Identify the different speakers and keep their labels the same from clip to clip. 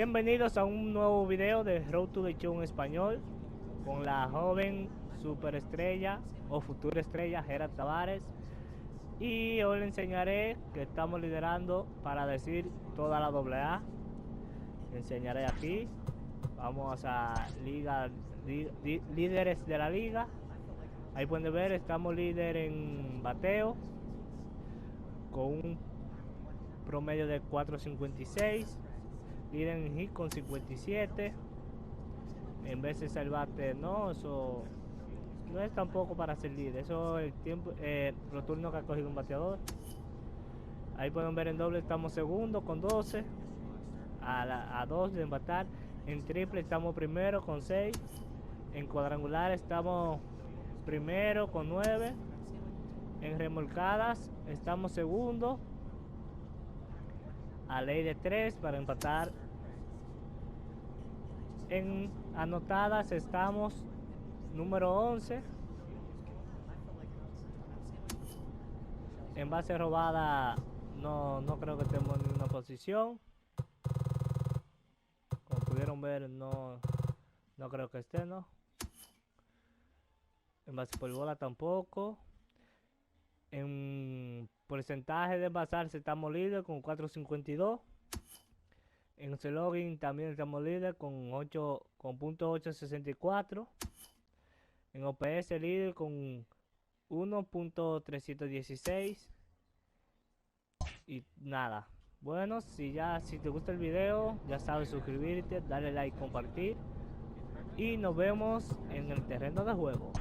Speaker 1: Bienvenidos a un nuevo video de reproducción español con la joven superestrella o futura estrella Tavarez. Y hoy le enseñaré que estamos liderando para decir toda la AA. Le enseñaré aquí. Vamos a líderes de la liga. Ahí pueden ver, estamos líder en bateo con un promedio de 4.56, líder en hit con 57. En veces el bate no, eso no es tampoco para ser líder, eso es el tiempo, los turnos que ha cogido un bateador. Ahí pueden ver en doble estamos segundo con 12, a 2 de empatar. En triple estamos primero con 6, en cuadrangular estamos primero con 9, en remolcadas estamos segundo a ley de 3 para empatar. En anotadas estamos número 11, en base robada no creo que estemos en ninguna posición. Como pudieron ver, no creo que esté, ¿no? En base por bola tampoco. En porcentaje de envasarse estamos líder con 4.52. En slogan también estamos líder con .864. En OPS líder con 1.316. Y nada. Bueno, si te gusta el video, ya sabes suscribirte, darle like, compartir. Y nos vemos en el terreno de juego.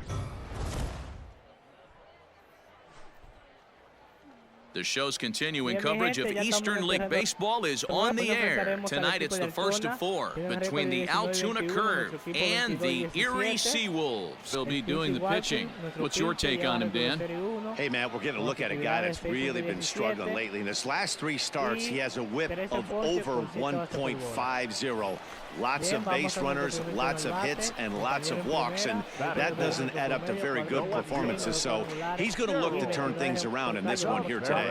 Speaker 2: The show's continuing coverage of Eastern League Baseball is on the air. Tonight it's the first of 4 between the Altoona Curve and the Erie Seawolves. They'll be doing the pitching. What's your take on him, Dan?
Speaker 3: Hey, man, we're getting a look at a guy that's really been struggling lately. In his last 3 starts, he has a whip of over 1.50. Lots of base runners, lots of hits, and lots of walks, and that doesn't add up to very good performances. So he's going to look to turn things around in this one here today.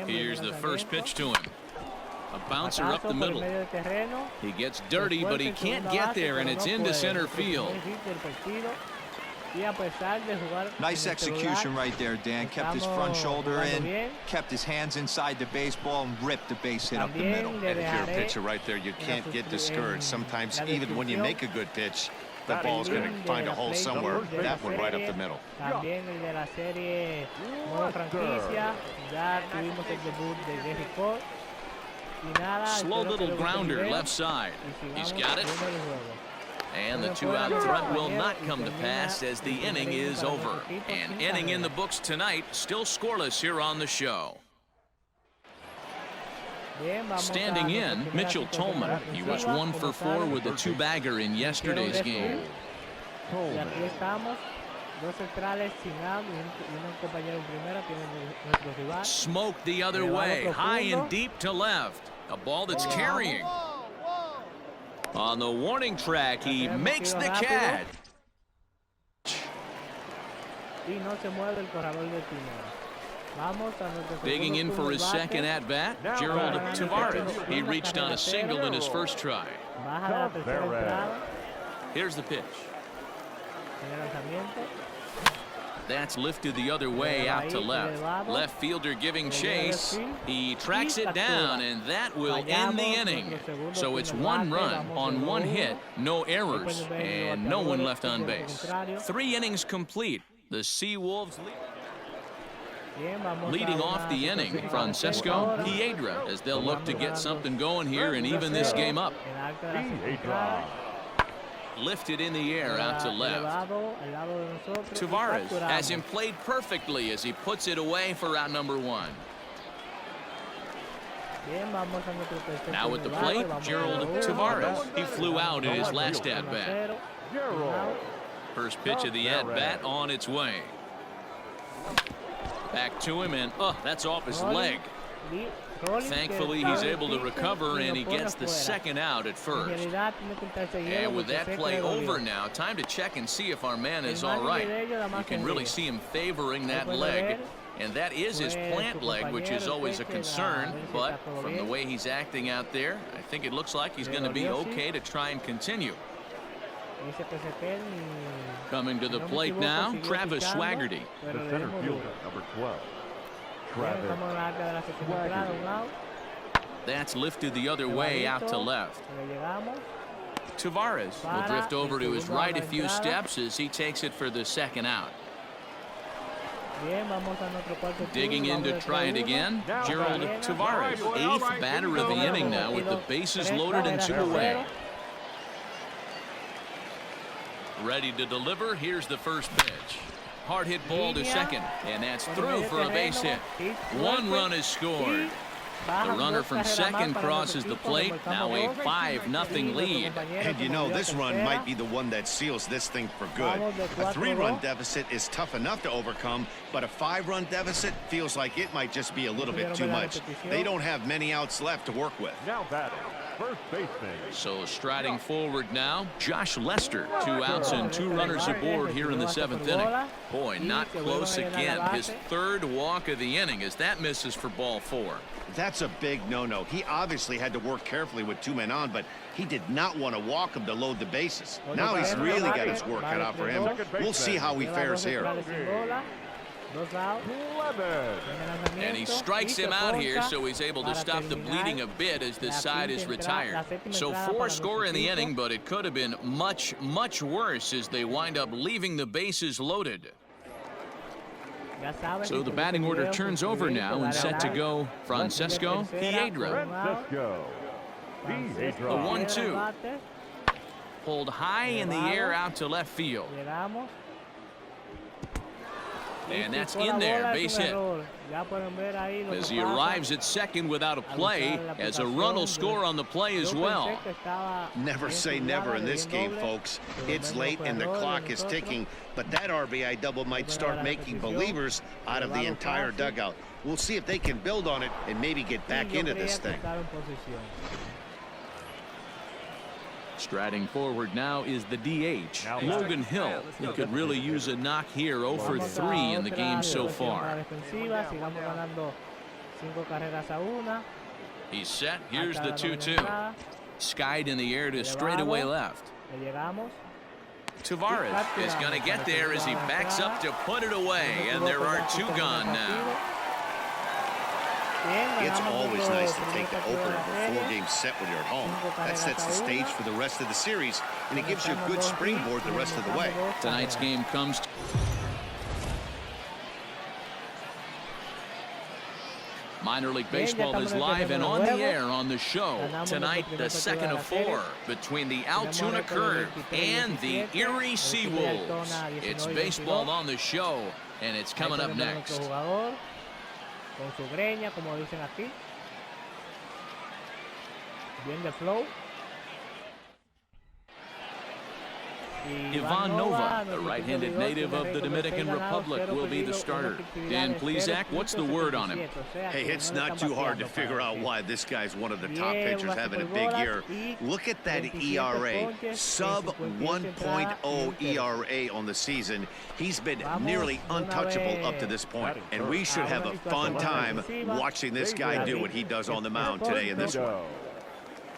Speaker 2: Here's the first pitch to him. A bouncer up the middle. He gets dirty, but he can't get there, and it's into center field.
Speaker 4: Nice execution right there, Dan. Kept his front shoulder in, kept his hands inside the baseball, and ripped the base hit up the middle.
Speaker 3: And if you're a pitcher right there, you can't get discouraged. Sometimes even when you make a good pitch, the ball's going to find a hole somewhere. That one right up the middle.
Speaker 1: También el de la serie modo franquicia, ya tuvimos el debut de México. Y nada,
Speaker 2: slow little grounder left side. He's got it. And the 2-out threat will not come to pass as the inning is over. An inning in the books tonight, still scoreless here on the show. Standing in, Mitchell Tolman. He was 1 for 4 with a 2-bagger in yesterday's game. Smoked the other way, high and deep to left. A ball that's carrying. On the warning track, he makes the catch. Digging in for his second at-bat, Gerald Tavarez. He reached on a single in his first try. Here's the pitch. That's lifted the other way out to left. Left fielder giving chase. He tracks it down, and that will end the inning. So it's 1 run on 1 hit, no errors, and no one left on base. 3 innings complete. The Seawolves leading off the inning, Francesco Piedra, as they'll look to get something going here and even this game up. Lifted in the air out to left. Tavarez has him played perfectly as he puts it away for out number 1. Now at the plate, Gerald Tavarez. He flew out in his last at-bat. First pitch of the at-bat on its way. Back to him, and that's off his leg. Thankfully, he's able to recover, and he gets the second out at first. And with that play over now, time to check and see if our man is all right. You can really see him favoring that leg. And that is his plant leg, which is always a concern. But from the way he's acting out there, I think it looks like he's going to be okay to try and continue. Coming to the plate now, Travis Swaggerty.
Speaker 5: The center fielder, number 12. Travis Swaggerty.
Speaker 2: That's lifted the other way out to left. Tavarez will drift over to his right a few steps as he takes it for the second out. Digging in to try it again, Gerald Tavarez, 8th batter of the inning now with the bases loaded and 2 away. Ready to deliver, here's the first pitch. Hard hit ball to second, and that's through for a base hit. 1 run is scored. The runner from second crosses the plate, now a 5-0 lead.
Speaker 3: And you know, this run might be the one that seals this thing for good. A 3-run deficit is tough enough to overcome, but a 5-run deficit feels like it might just be a little bit too much. They don't have many outs left to work with.
Speaker 5: Now batting, first baseman.
Speaker 2: So striding forward now, Josh Lester. 2 outs and 2 runners aboard here in the 7th inning. Boy, not close again. His 3rd walk of the inning as that misses for ball 4.
Speaker 3: That's a big no-no. He obviously had to work carefully with 2 men on, but he did not want to walk him to load the bases. Now he's really got his work cut out for him. We'll see how he fares here.
Speaker 2: And he strikes him out here, so he's able to stop the bleeding a bit as this side is retired. So 4 score in the inning, but it could have been much, much worse as they wind up leaving the bases loaded. So the batting order turns over now and set to go Francesco Piedra. The 1-2. Pulled high in the air out to left field. And that's in there, base hit. As he arrives at second without a play, as a run will score on the play as well.
Speaker 3: Never say never in this game, folks. It's late and the clock is ticking, but that RBI double might start making believers out of the entire dugout. We'll see if they can build on it and maybe get back into this thing.
Speaker 2: Striding forward now is the DH, Logan Hill. He could really use a knock here, 0 for 3 in the game so far. He's set. Here's the 2-2. Skied in the air to straightaway left. Tavarez is going to get there as he backs up to put it away, and there are 2 gone now.
Speaker 3: It's always nice to take the opener of a 4-game set when you're at home. That sets the stage for the rest of the series, and it gives you a good springboard the rest of the way.
Speaker 2: Tonight's game comes Minor League Baseball is live and on the air on the show. Tonight, the 2nd of 4 between the Altoona Curve and the Erie Seawolves. It's baseball on the show, and it's coming up next.
Speaker 1: Con su greña, como dicen aquí. Bien de flow.
Speaker 2: Ivan Nova, the right-handed native of the Dominican Republic, will be the starter. Dan Plesac, what's the word on him?
Speaker 3: Hey, it's not too hard to figure out why this guy's one of the top pitchers having a big year. Look at that ERA, sub 1.0 ERA on the season. He's been nearly untouchable up to this point, and we should have a fun time watching this guy do what he does on the mound today in this one.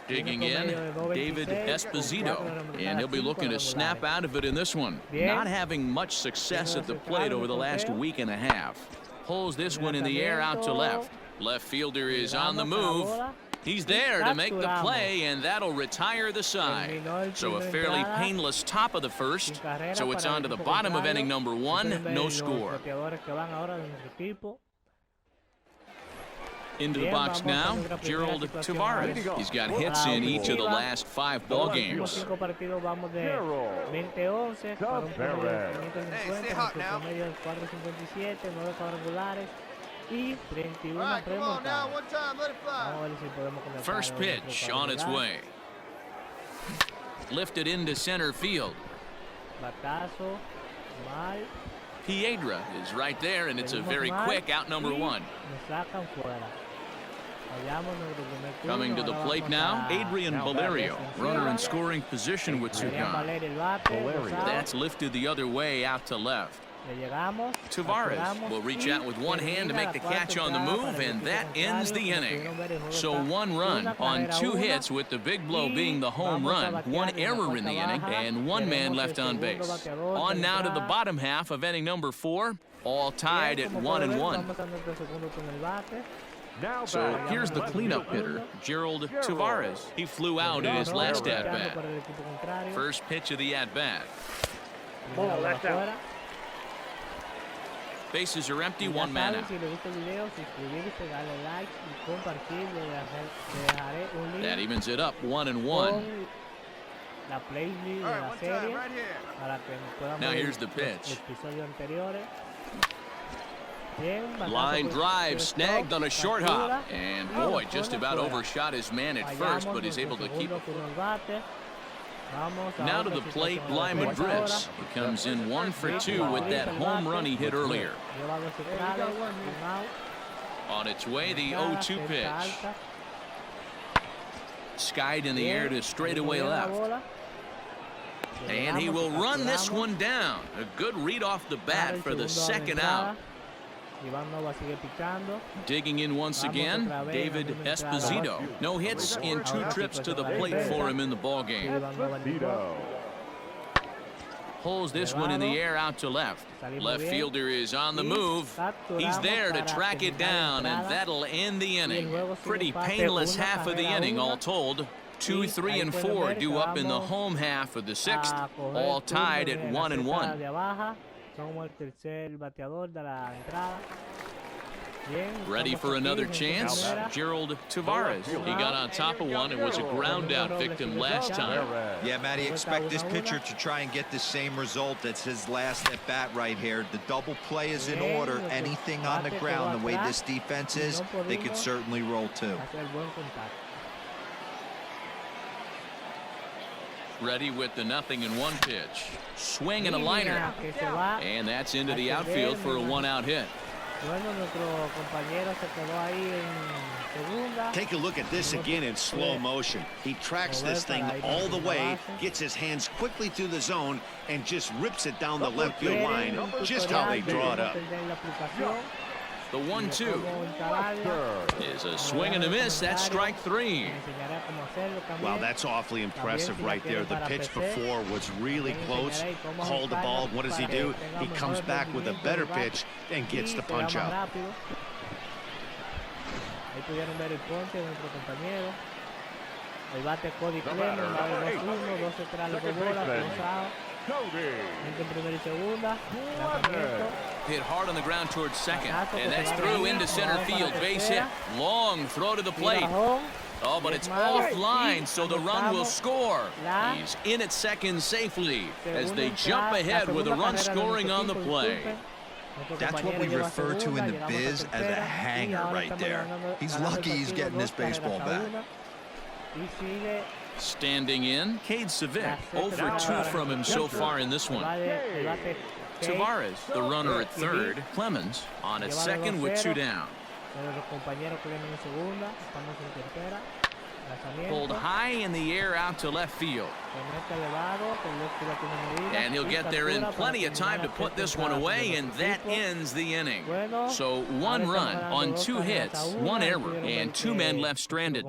Speaker 2: Digging in, David Esposito, and he'll be looking to snap out of it in this one. Not having much success at the plate over the last week and a half. Pulls this one in the air out to left. Left fielder is on the move. He's there to make the play, and that'll retire the side. So a fairly painless top of the first. So it's on to the bottom of inning number 1, no score. Into the box now, Gerald Tavarez. He's got hits in each of the last 5 ball games. First pitch on its way. Lifted into center field. Piedra is right there, and it's a very quick out number 1. Coming to the plate now, Adrian Valerio, runner in scoring position with 2 gone. That's lifted the other way out to left. Tavarez will reach out with one hand to make the catch on the move, and that ends the inning. So 1 run on 2 hits, with the big blow being the home run, 1 error in the inning, and 1 man left on base. On now to the bottom half of inning number 4, all tied at 1-1. So here's the cleanup hitter, Gerald Tavarez. He flew out in his last at-bat. First pitch of the at-bat. Bases are empty, 1 man out. That evens it up, 1-1. Now here's the pitch. Line drive snagged on a short hop, and boy, just about overshot his man at first, but he's able to keep it. Now to the plate, Bly Madris. He comes in 1 for 2 with that home run he hit earlier. On its way, the 0-2 pitch. Skied in the air to straightaway left. And he will run this one down. A good read off the bat for the second out. Digging in once again, David Esposito. No hits in 2 trips to the plate for him in the ballgame. Pulls this one in the air out to left. Left fielder is on the move. He's there to track it down, and that'll end the inning. Pretty painless half of the inning, all told. 2, 3, and 4 due up in the home half of the 6th, all tied at 1-1. Ready for another chance, Gerald Tavarez. He got on top of one and was a ground out victim last time.
Speaker 4: Yeah, Matty, expect this pitcher to try and get the same result. That's his last at bat right here. The double play is in order. Anything on the ground, the way this defense is, they could certainly roll too.
Speaker 2: Ready with the 0-1 pitch. Swing and a liner. And that's into the outfield for a 1-out hit.
Speaker 3: Take a look at this again in slow motion. He tracks this thing all the way, gets his hands quickly through the zone, and just rips it down the left field line, just how they draw it up.
Speaker 2: The 1-2 is a swing and a miss. That's strike 3.
Speaker 3: Wow, that's awfully impressive right there. The pitch before was really close. Called the ball. What does he do? He comes back with a better pitch and gets the punch out.
Speaker 2: Hit hard on the ground towards second, and that's through into center field. Base hit. Long throw to the plate. Oh, but it's offline, so the run will score. He's in at second safely as they jump ahead with a run scoring on the play.
Speaker 4: That's what we refer to in the biz as a hanger right there. He's lucky he's getting this baseball back.
Speaker 2: Standing in, Cade Civic, 0 for 2 from him so far in this one. Tavarez, the runner at third. Clemens on at second with 2 down. Pulled high in the air out to left field. And he'll get there in plenty of time to put this one away, and that ends the inning. So 1 run on 2 hits, 1 error, and 2 men left stranded.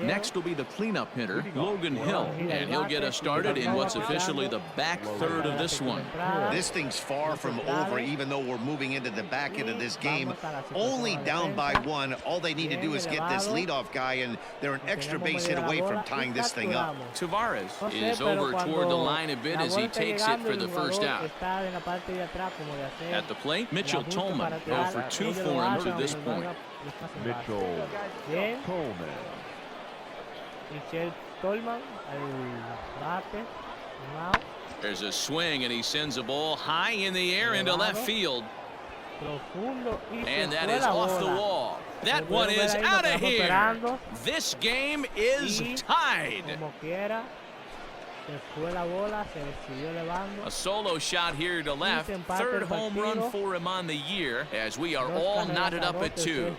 Speaker 2: Next will be the cleanup hitter, Logan Hill, and he'll get us started in what's officially the back third of this one.
Speaker 3: This thing's far from over, even though we're moving into the back end of this game. Only down by 1. All they need to do is get this leadoff guy, and they're an extra base hit away from tying this thing up.
Speaker 2: Tavarez is over toward the line a bit as he takes it for the first out. At the plate, Mitchell Tolman, 0 for 2 for him to this point.
Speaker 5: Mitchell Tolman.
Speaker 2: There's a swing, and he sends a ball high in the air into left field. And that is off the wall. That one is out of here. This game is tied. A solo shot here to left. 3rd home run for him on the year, as we are all knotted up at 2.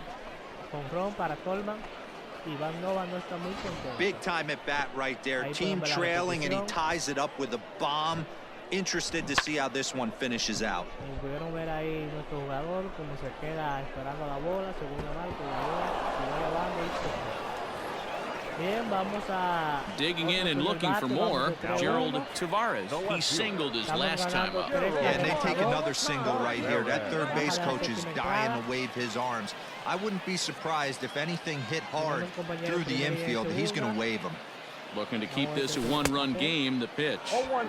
Speaker 4: Big time at bat right there. Team trailing, and he ties it up with a bomb. Interested to see how this one finishes out.
Speaker 1: Pudieron ver ahí nuestro jugador como se queda esperando la bola, segunda marca, la bola, se va llevando y se... Bien, vamos a...
Speaker 2: Digging in and looking for more, Gerald Tavarez. He singled his last time up.
Speaker 4: Yeah, and they take another single right here. That third base coach is dying to wave his arms. I wouldn't be surprised if anything hit hard through the infield. He's going to wave them.
Speaker 2: Looking to keep this a one-run game. The pitch.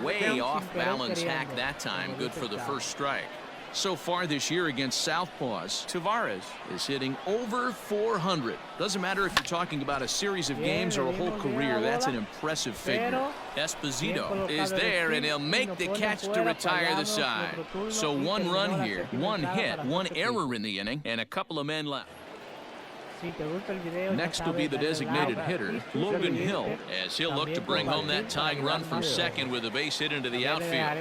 Speaker 2: Way off balance hack that time. Good for the first strike. So far this year against Southpaws, Tavarez is hitting over 400. Doesn't matter if you're talking about a series of games or a whole career, that's an impressive figure. Esposito is there, and he'll make the catch to retire the side. So one run here, one hit, one error in the inning, and a couple of men left. Next will be the designated hitter, Logan Hill, as he'll look to bring home that tying run from second with a base hit into the outfield.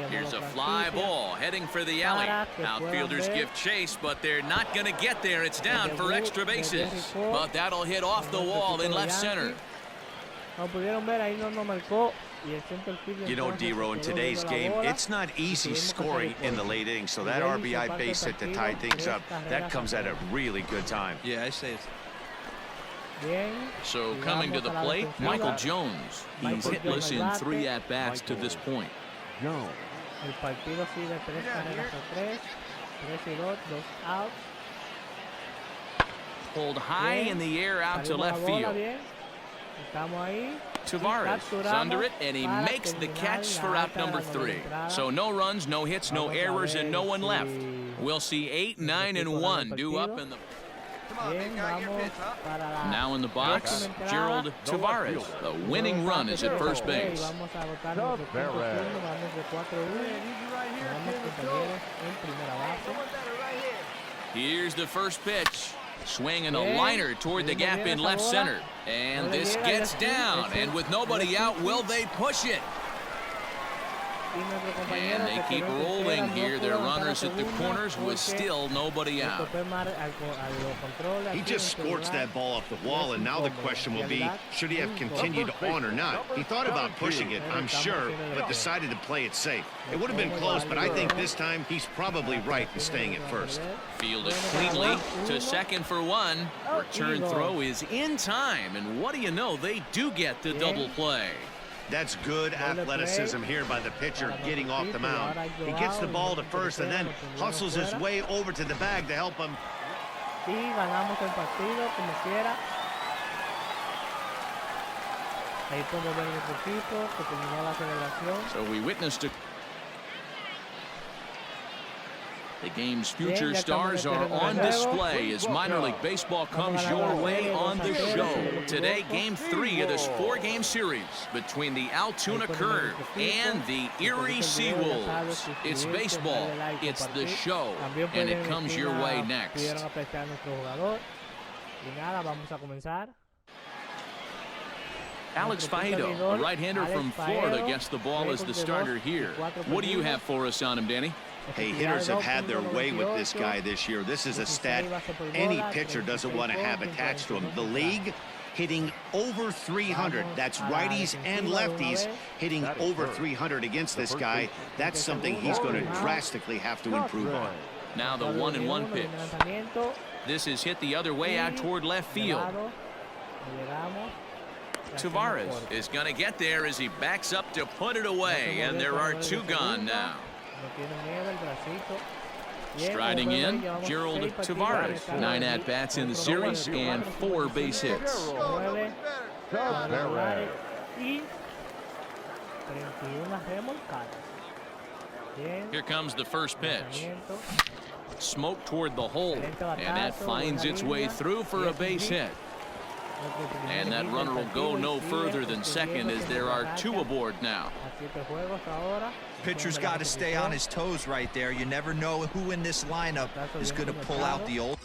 Speaker 2: Here's a fly ball heading for the alley. Outfielders give chase, but they're not going to get there. It's down for extra bases, but that'll hit off the wall in left center.
Speaker 3: You know, D-Row, in today's game, it's not easy scoring in the late innings, so that RBI base hit to tie things up, that comes at a really good time.
Speaker 4: Yeah, I say it's...
Speaker 2: So coming to the plate, Michael Jones. He's hitless in 3 at-bats to this point.
Speaker 5: Jones.
Speaker 2: Pulled high in the air out to left field. Tavarez is under it, and he makes the catch for out number 3. So no runs, no hits, no errors, and no one left. We'll see 8, 9, and 1 due up in the... Now in the box, Gerald Tavarez. The winning run is at first base. Here's the first pitch. Swinging a liner toward the gap in left center. And this gets down. And with nobody out, will they push it? And they keep rolling here. Their runners at the corners with still nobody out.
Speaker 3: He just scorched that ball off the wall, and now the question will be, should he have continued on or not? He thought about pushing it, I'm sure, but decided to play it safe. It would have been close, but I think this time he's probably right in staying at first.
Speaker 2: Fielded cleanly to second for 1. Return throw is in time, and what do you know, they do get the double play.
Speaker 3: That's good athleticism here by the pitcher getting off the mound. He gets the ball to first and then hustles his way over to the bag to help him.
Speaker 2: So we witnessed a... The game's future stars are on display as minor league baseball comes your way on the show. Today, game 3 of this 4-game series between the Altoona Curve and the Erie Seawolves. It's baseball, it's the show, and it comes your way next. Alex Faedo, a right-hander from Florida, gets the ball as the starter here. What do you have for us on him, Danny?
Speaker 3: Hey, hitters have had their way with this guy this year. This is a stat any pitcher doesn't want to have attached to him. The league hitting over 300. That's righties and lefties hitting over 300 against this guy. That's something he's going to drastically have to improve on.
Speaker 2: Now the 1-1 pitch. This is hit the other way out toward left field. Tavarez is going to get there as he backs up to put it away, and there are 2 gone now. Striding in, Gerald Tavarez. 9 at-bats in the series and 4 base hits. Here comes the first pitch. Smoke toward the hole, and that finds its way through for a base hit. And that runner will go no further than second as there are 2 aboard now.
Speaker 4: Pitcher's got to stay on his toes right there. You never know who in this lineup is going to pull out the old.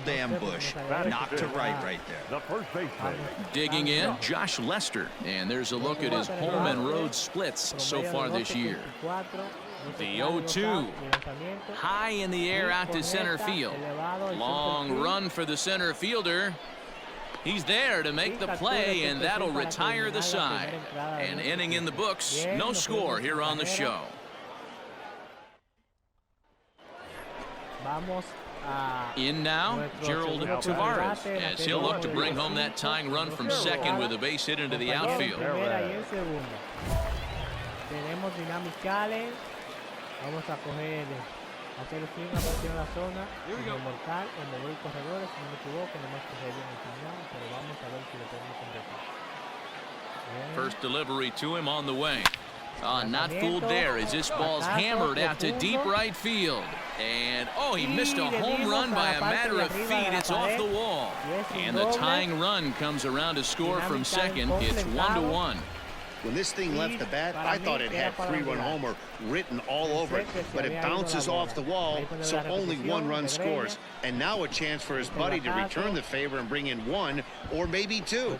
Speaker 4: ambush. Knocked to right there.
Speaker 5: The first baseman.
Speaker 2: Digging in, Josh Lester. And there's a look at his home and road splits so far this year. The 0-2. High in the air out to center field. Long run for the center fielder. He's there to make the play, and that'll retire the side. An inning in the books. No score here on the show. In now, Gerald Tavarez, as he'll look to bring home that tying run from second with a base hit into the outfield.
Speaker 1: Vamos a coger, hacer el swing, aparecer en la zona, mortal, o mover el corredor, si no me equivoco, no más coger bien el final, pero vamos a ver si lo podemos completar.
Speaker 2: First delivery to him on the way. Not fooled there as this ball's hammered out to deep right field. And, oh, he missed a home run by a matter of feet. It's off the wall. And the tying run comes around to score from second. It's 1-1.
Speaker 3: When this thing left the bat, I thought it had 3-run homer written all over it, but it bounces off the wall, so only 1 run scores. And now a chance for his buddy to return the favor and bring in 1 or maybe 2.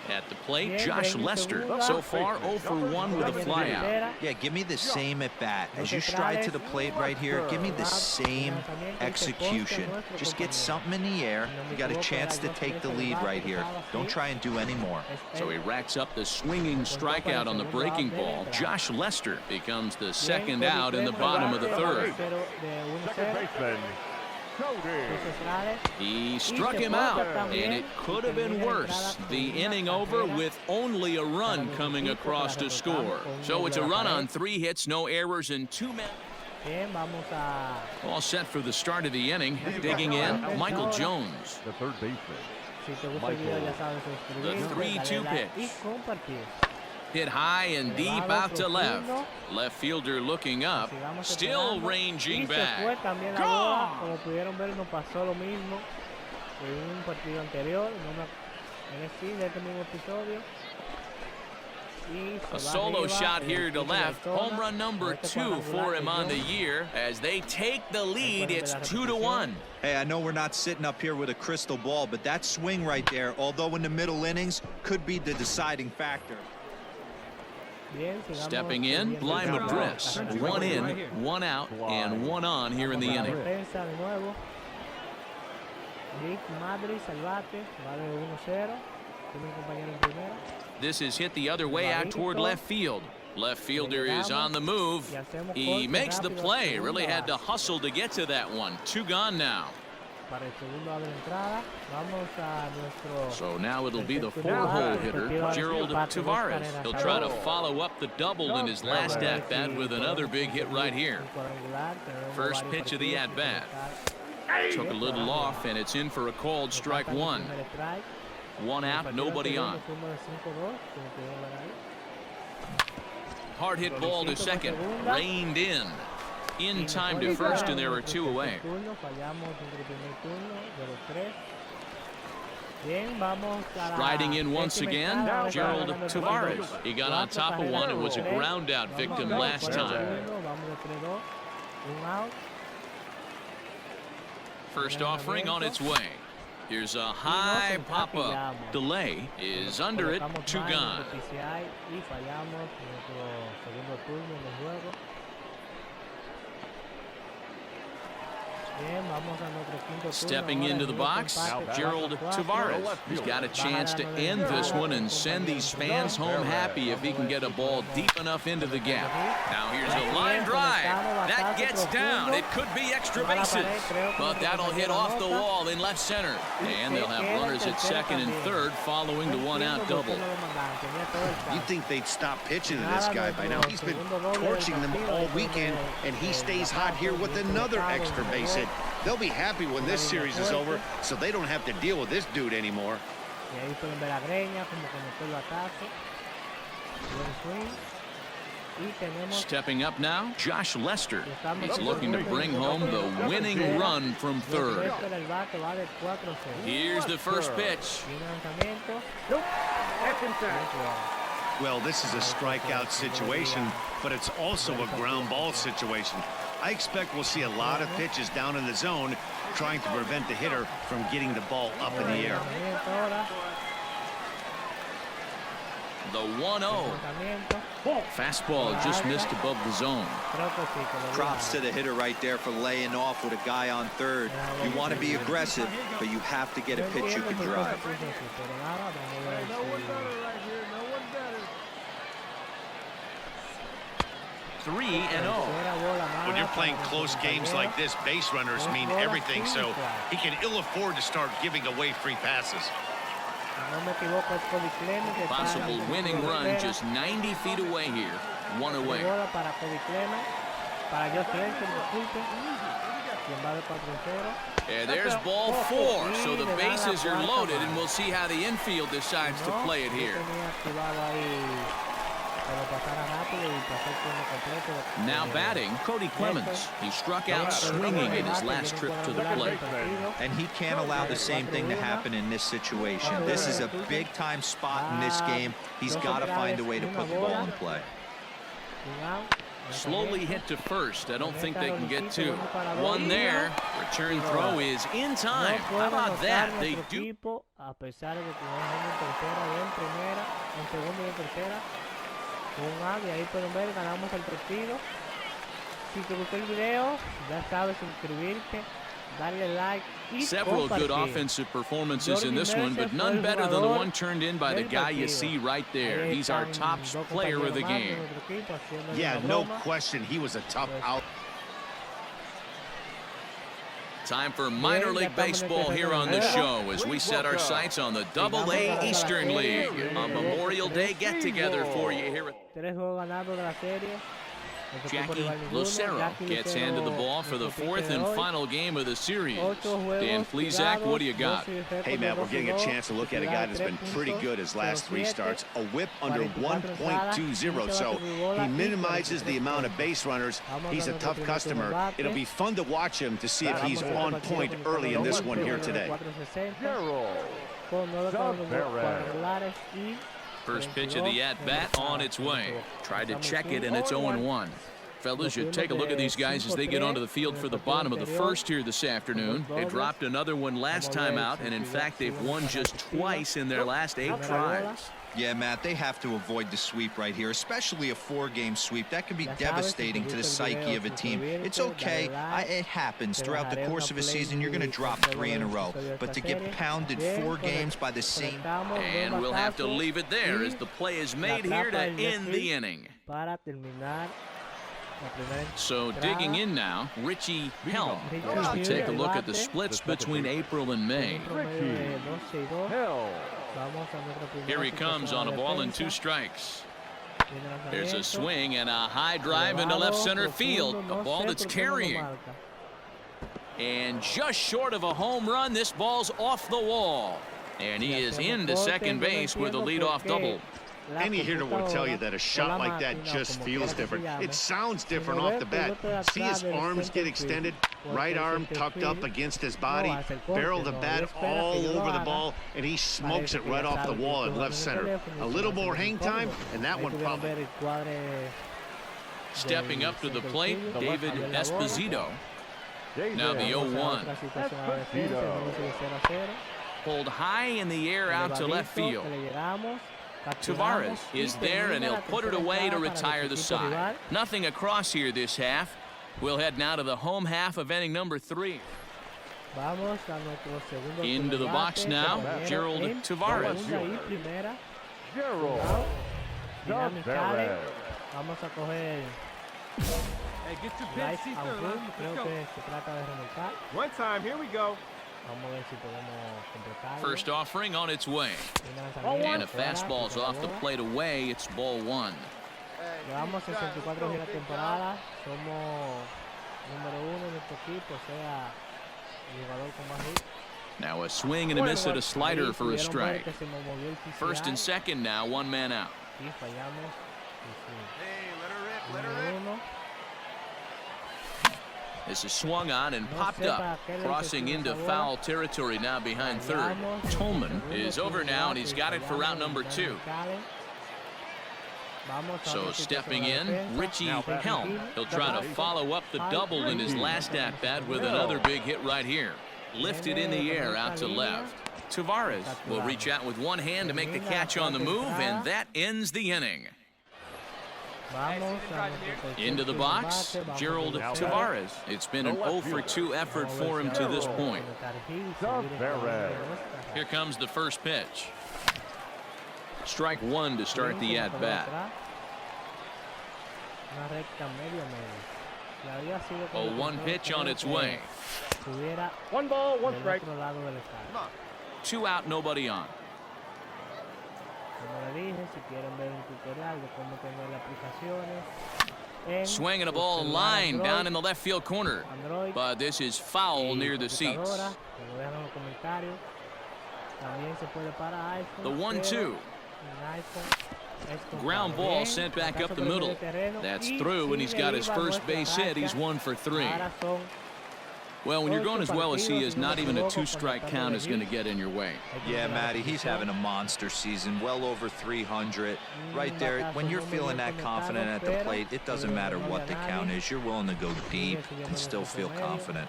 Speaker 2: At the plate, Josh Lester. So far, 0 for 1 with a flyout.
Speaker 4: Yeah, give me the same at bat. As you stride to the plate right here, give me the same execution. Just get something in the air. You got a chance to take the lead right here. Don't try and do any more.
Speaker 2: So he racks up the swinging strikeout on the breaking ball. Josh Lester becomes the second out in the bottom of the third.
Speaker 5: Second baseman.
Speaker 2: He struck him out, and it could have been worse. The inning over with only a run coming across to score. So it's a run on 3 hits, no errors, and 2 men. All set for the start of the inning. Digging in, Michael Jones.
Speaker 5: The third baseman.
Speaker 2: The 3-2 pitch. Hit high and deep out to left. Left fielder looking up, still ranging back. Gone!
Speaker 1: Como pudieron ver, no pasó lo mismo en un partido anterior, en el fin de este mismo episodio.
Speaker 2: A solo shot here to left. Home run number 2 for him on the year. As they take the lead, it's 2-1.
Speaker 4: Hey, I know we're not sitting up here with a crystal ball, but that swing right there, although in the middle innings, could be the deciding factor.
Speaker 2: Stepping in, Lima Briss. 1 in, 1 out, and 1 on here in the inning. This is hit the other way out toward left field. Left fielder is on the move. He makes the play. Really had to hustle to get to that one. 2 gone now. So now it'll be the 4-hole hitter, Gerald Tavarez. He'll try to follow up the double in his last at-bat with another big hit right here. First pitch of the at-bat. Took a little off, and it's in for a called strike 1. 1 out, nobody on. Hard hit ball to second, reined in time to first, and there are 2 away. Striding in once again, Gerald Tavarez. He got on top of one and was a ground out victim last time. First offering on its way. Here's a high pop-up. Delay is under it. 2 gone. Stepping into the box, Gerald Tavarez. He's got a chance to end this one and send these fans home happy if he can get a ball deep enough into the gap. Now here's a line drive. That gets down. It could be extra bases, but that'll hit off the wall in left center. And they'll have runners at second and third following the 1-out double.
Speaker 3: You'd think they'd stop pitching to this guy by now. He's been torching them all weekend, and he stays hot here with another extra base hit. They'll be happy when this series is over, so they don't have to deal with this dude anymore.
Speaker 2: Stepping up now, Josh Lester. He's looking to bring home the winning run from third. Here's the first pitch.
Speaker 3: Well, this is a strikeout situation, but it's also a ground ball situation. I expect we'll see a lot of pitches down in the zone trying to prevent the hitter from getting the ball up in the air.
Speaker 2: The 1-0. Fastball just missed above the zone.
Speaker 4: Props to the hitter right there for laying off with a guy on third. You want to be aggressive, but you have to get a pitch you can drive.
Speaker 2: 3-0.
Speaker 3: When you're playing close games like this, base runners mean everything, so he can ill afford to start giving away free passes.
Speaker 2: Possible winning run just 90 feet away here. One away. And there's ball 4, so the bases are loaded, and we'll see how the infield decides to play it here. Now batting, Cody Clemens. He struck out swinging in his last trip to the plate.
Speaker 4: And he can't allow the same thing to happen in this situation. This is a big-time spot in this game. He's got to find a way to put the ball in play.
Speaker 2: Slowly hit to first. I don't think they can get two. One there. Return throw is in time. How about that? They do.
Speaker 1: Y ahí pueden ver, ganamos el partido. Si te gustó el video, ya sabes, suscribirte, darle like y
Speaker 2: Several good offensive performances in this one, but none better than the one turned in by the guy you see right there. He's our top player of the game.
Speaker 3: Yeah, no question, he was a tough out.
Speaker 2: Time for minor league baseball here on the show as we set our sights on the Double-A Eastern League. A Memorial Day get-together for you here. Jackie Lucero gets handed the ball for the 4th and final game of the series. Dan Plesac, what do you got?
Speaker 3: Hey, Matt, we're getting a chance to look at a guy that's been pretty good his last 3 starts. A whip under 1.20, so he minimizes the amount of base runners. He's a tough customer. It'll be fun to watch him to see if he's on point early in this one here today.
Speaker 2: First pitch of the at-bat on its way. Tried to check it, and it's 0-1. Fellas, you take a look at these guys as they get onto the field for the bottom of the first here this afternoon. They dropped another one last time out, and in fact, they've won just twice in their last 8 tries.
Speaker 4: Yeah, Matt, they have to avoid the sweep right here, especially a 4-game sweep. That can be devastating to the psyche of a team. It's okay. It happens. Throughout the course of a season, you're going to drop 3 in a row. But to get pounded 4 games by the same...
Speaker 2: And we'll have to leave it there as the play is made here to end the inning. So digging in now, Richie Helm. As we take a look at the splits between April and May. Here he comes on a ball and 2 strikes. There's a swing and a high drive into left center field. A ball that's carrying. And just short of a home run, this ball's off the wall. And he is into second base with a leadoff double.
Speaker 3: Any hitter will tell you that a shot like that just feels different. It sounds different off the bat. See his arms get extended, right arm tucked up against his body, barrel the bat all over the ball, and he smokes it right off the wall in left center. A little more hang time, and that one probably.
Speaker 2: Stepping up to the plate, David Esposito. Now the 0-1. Pulled high in the air out to left field. Tavarez is there, and he'll put it away to retire the side. Nothing across here this half. We'll head now to the home half of inning number 3. Into the box now, Gerald Tavarez.
Speaker 5: One time, here we go.
Speaker 2: First offering on its way. And a fastball's off the plate away. It's ball 1. Now a swing and a miss at a slider for a strike. First and second now, 1 man out. This is swung on and popped up, crossing into foul territory now behind third. Tolman is over now, and he's got it for route number 2. So stepping in, Richie Helm. He'll try to follow up the double in his last at-bat with another big hit right here. Lifted in the air out to left. Tavarez will reach out with one hand to make the catch on the move, and that ends the inning. Into the box, Gerald Tavarez. It's been an 0 for 2 effort for him to this point. Here comes the first pitch. Strike one to start the at-bat. A 1 pitch on its way.
Speaker 6: 1 ball, 1 strike.
Speaker 2: 2 out, nobody on. Swinging a ball line down in the left field corner, but this is foul near the seats. The 1-2. Ground ball sent back up the middle. That's through, and he's got his first base hit. He's 1 for 3. Well, when you're going as well as he is, not even a 2-strike count is going to get in your way.
Speaker 4: Yeah, Matty, he's having a monster season, well over 300. Right there, when you're feeling that confident at the plate, it doesn't matter what the count is. You're willing to go deep and still feel confident.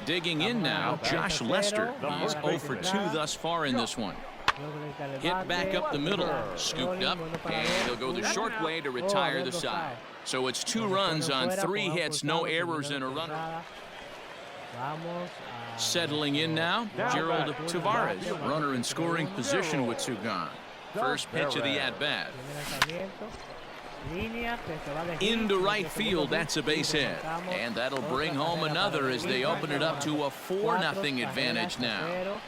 Speaker 2: Digging in now, Josh Lester. He's 0 for 2 thus far in this one. Hit back up the middle, scooped up, and he'll go the short way to retire the side. So it's 2 runs on 3 hits, no errors and a runner. Settling in now, Gerald Tavarez, runner in scoring position with 2 gone. First pitch of the at-bat. Into right field, that's a base hit. And that'll bring home another as they open it up to a 4-0 advantage now.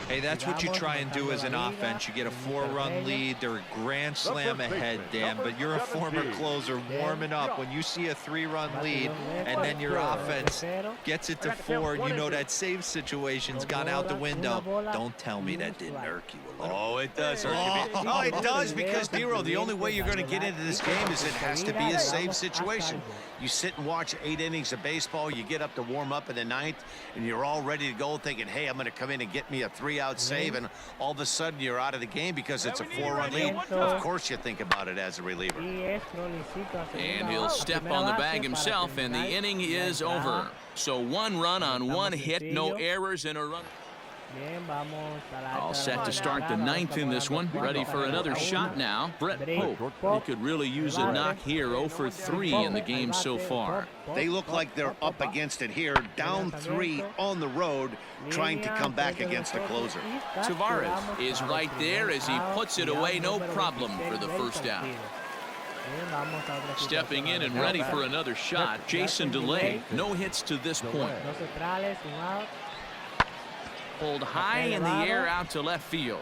Speaker 4: Hey, that's what you try and do as an offense. You get a 4-run lead. They're a grand slam ahead, Dan, but you're a former closer warming up. When you see a 3-run lead and then your offense gets it to 4, and you know that save situation's gone out the window. Don't tell me that didn't irk you a little.
Speaker 3: Oh, it does irk you. Oh, it does, because, Nero, the only way you're going to get into this game is it has to be a save situation. You sit and watch 8 innings of baseball, you get up to warm up in the 9th, and you're all ready to go thinking, hey, I'm going to come in and get me a 3-out save, and all of a sudden you're out of the game because it's a 4-run lead. Of course you think about it as a reliever.
Speaker 2: And he'll step on the bag himself, and the inning is over. So 1 run on 1 hit, no errors and a run. All set to start the 9th in this one. Ready for another shot now. Brett Pope. He could really use a knock here. 0 for 3 in the game so far.
Speaker 3: They look like they're up against it here. Down 3 on the road, trying to come back against the closer.
Speaker 2: Tavarez is right there as he puts it away. No problem for the first out. Stepping in and ready for another shot, Jason DeLay. No hits to this point. Pulled high in the air out to left field.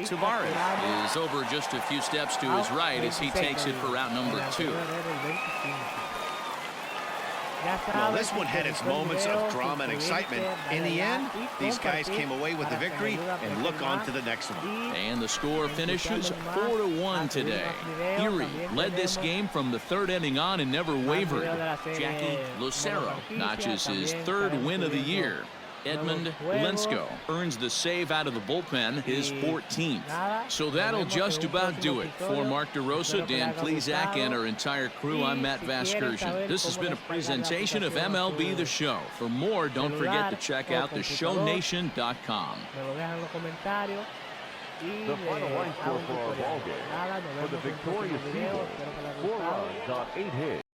Speaker 2: Tavarez is over just a few steps to his right as he takes it for route number 2.
Speaker 3: Well, this one had its moments of drama and excitement. In the end, these guys came away with the victory and look on to the next one.
Speaker 2: And the score finishes 4-1 today. Erie led this game from the 3rd inning on and never wavered. Jackie Lucero notches his 3rd win of the year. Edmund Lensko earns the save out of the bullpen, his 14th. So that'll just about do it. For Mark DeRosa, Dan Plezak, and our entire crew, I'm Matt Vasgersian. This has been a presentation of MLB The Show. For more, don't forget to check out theshownation.com.
Speaker 5: The final line score for our ball game. For the victorious Sigo, 4 runs on 8 hits.